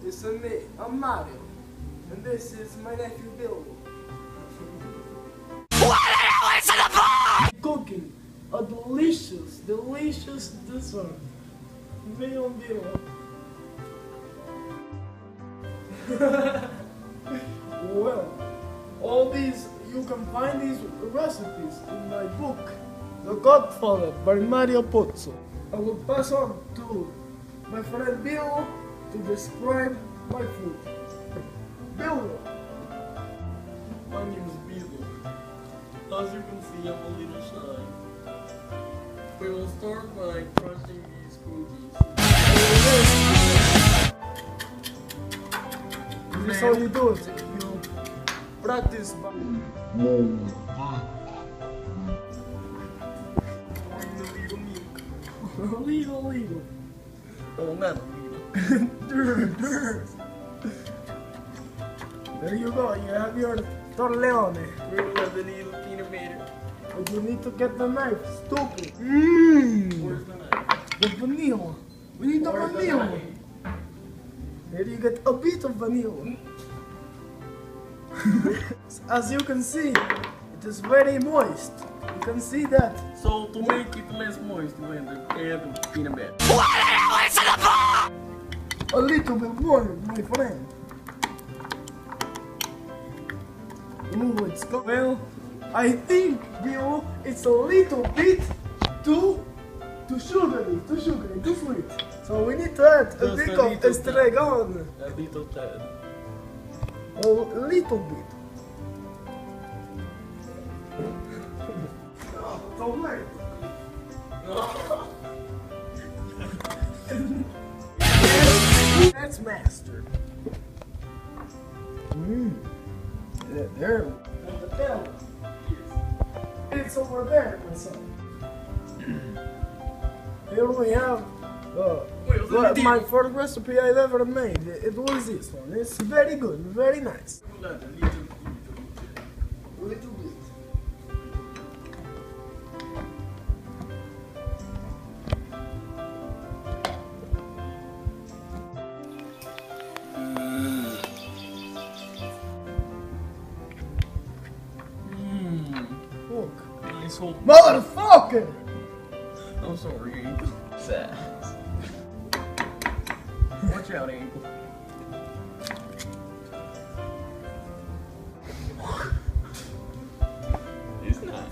It's me, I'm Mario. And this is my nephew Bill. What the hell is in the box? Cooking a delicious dessert. Bill. Well, all these, you can find these recipes in my book, The Godfather by Mario Pozzo. I will pass on to my friend Bill to describe my food. Bill. My name is Beetle. As you can see, I'm a little shy. We will start by crunching these cookies. This is how you do it. You practice by... Little. Oh, not a little. There you go, you have your torleone. We will have the little peanut butter. But you need to get the knife, stupid. Where's the knife? The vanilla. We need the Where's the vanilla. knife? Here you get a bit of vanilla. As you can see, it is very moist. You can see that. So, to make it less moist, we will add the peanut butter. What the hell is in the box? A little bit more, my friend. Ooh, it's good. Well, I think, Bill, it's a little bit too sugary, too sweet. So we need to add a Just bit a of little estragon. A little tad. A little bit. Tomato. That's master. Yeah, there. And the Nutella. It's over there, my son. Here we have my first recipe I've ever made. It was this one. It's very good, very nice. A little bit. Look. Nice whole. Motherfucker! I'm sorry, Ankle. Sad. Watch out, Ankle. It's not.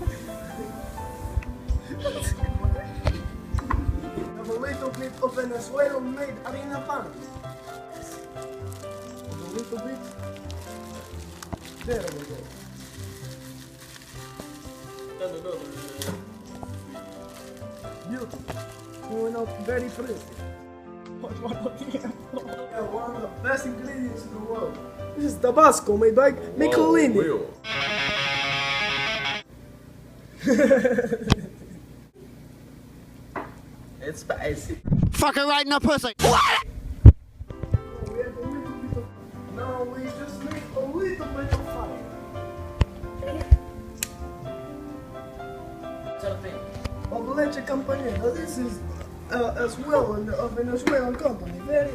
Have a little bit of Venezuelan made harina pan. A little bit. There we go. And another. Beautiful. Coming out very pretty. Yeah, one of the best ingredients in the world. This is Tabasco made by Michelini. It's spicy. Fucking right in the pussy. We have a little bit of... Now we just need a little bit of fire. Of leche compañera. This is as well a Venezuelan company. Very.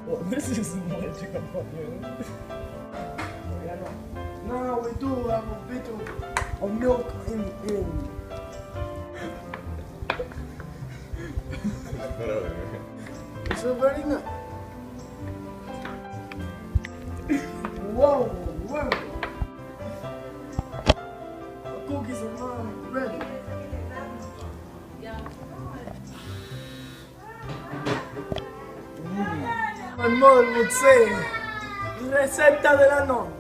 Well, this is leche compañera. Now we do have a bit of milk in. It's a very nice. Whoa. The cookies are now ready. My mother would say, receta de la nonna.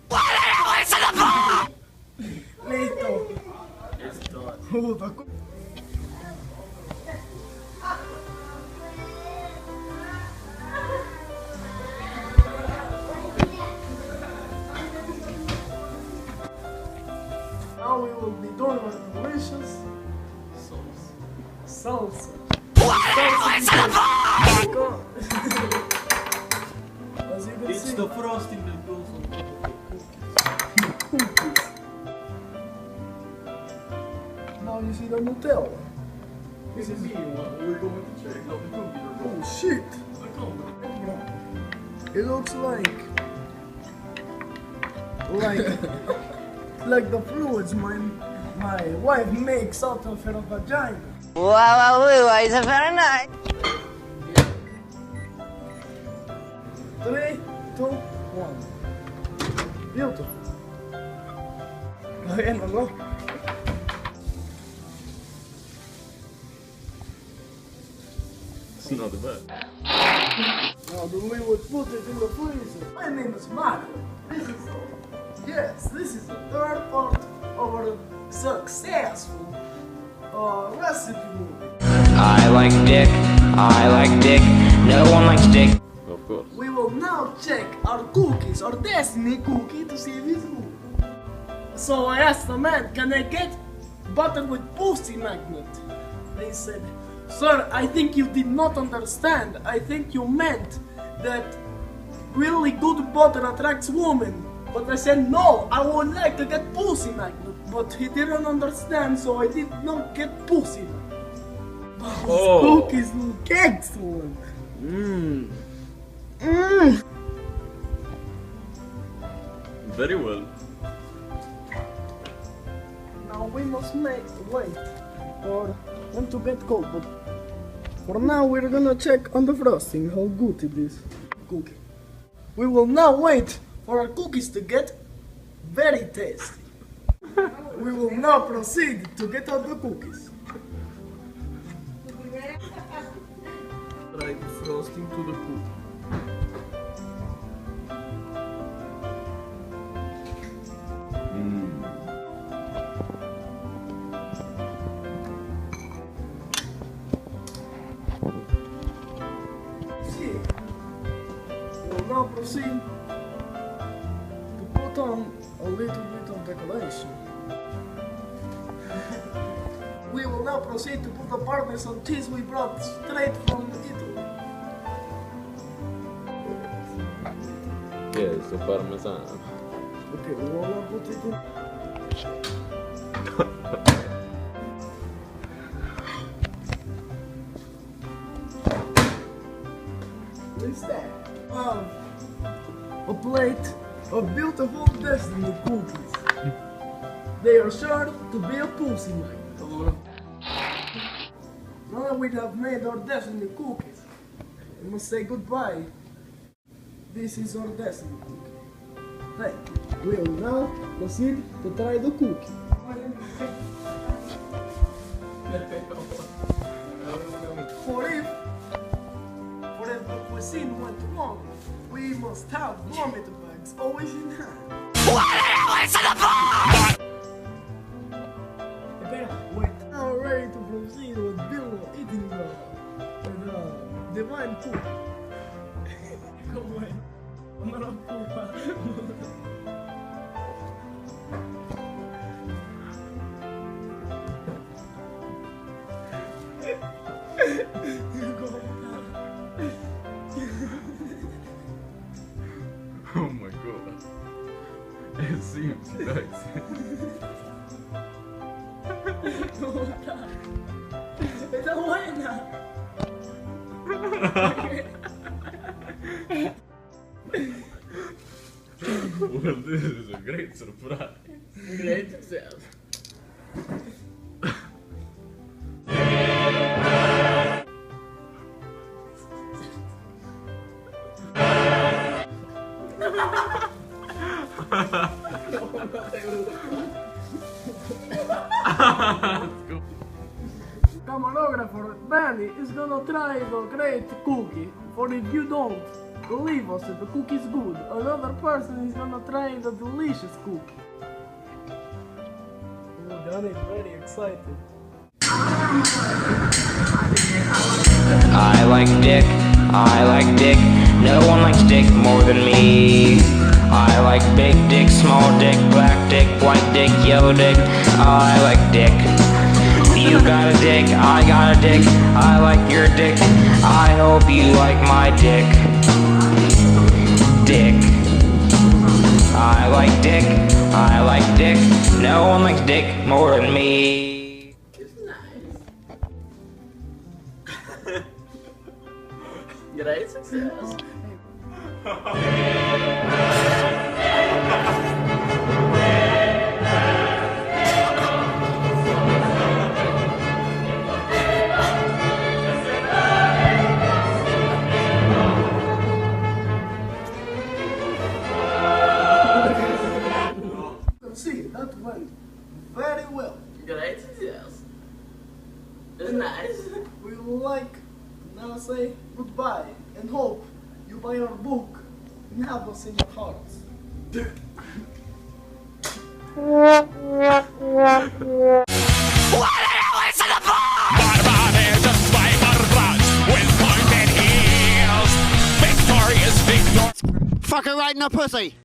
What the hell is in the box? Listo. It's done. Puta. Now we will be doing our delicious salsa. What the hell is in the box? Go. As you can It's see, the frosting that goes on top of the cookies. you see the Nutella? This is me. We're going to check how the cookies are going. Oh shit! It looks like like the fluids my wife makes out of her vagina. Wow, it's very nice. 3, 2, 1. Beautiful. Bueno, no. It's not the best. Now then we would put it in the freezer. My name is Mario. This is the third part of our successful recipe movie. I like dick. I like dick. No one likes dick. Of course. We will now check our cookies, our destiny cookie, to see if it's good. So I asked the man, can I get butter with pussy magnet? They said, sir, I think you did not understand. I think you meant that really good butter attracts women. But I said, no, I would like to get pussy magnet. But he didn't understand, so I did not get pussy magnet. Those cookies look excellent. Very well. Now we must wait for them to get cold, but for now we're gonna check on the frosting how good it is. Cookie. We will now wait for our cookies to get very tasty. We will now proceed to get out the cookies. Try the frosting to the cookie. We'll now proceed to put on a little bit of decoration. We will now proceed to put the Parmesan cheese we brought straight from Italy. Yes, the parmesan. Okay, we will now put it in. What is that? A plate of beautiful destiny cookies. They are sure to be a pussy magnet. Now that we have made our destiny cookies, we must say goodbye. This is our destiny cookie. Hey, we will now proceed to try the cookie. For if the cuisine went wrong, we must have vomit bags always in hand. Wait, now we're ready to proceed with Bill eating the divine poop. Come on, I'm not a pooper. Oh my god. It seems nice. Está buena. Well, this is a great surprise. Great success. Camerographer Danny is gonna try the great cookie. For if you don't believe us that the cookie is good, another person is gonna try the delicious cookie. Oh, Danny is very excited. I like dick. I like dick. No one likes dick more than me. I like big dick, small dick, black dick, white dick, yellow dick. I like dick. You got a dick, I got a dick. I like your dick. I hope you like my dick. Dick. I like dick. I like dick. No one likes dick more than me. Great success. You can see that went very well. Great success. It's nice. We would like now say goodbye and hope you buy our book and have us in your hearts. Fuck her right in the pussy.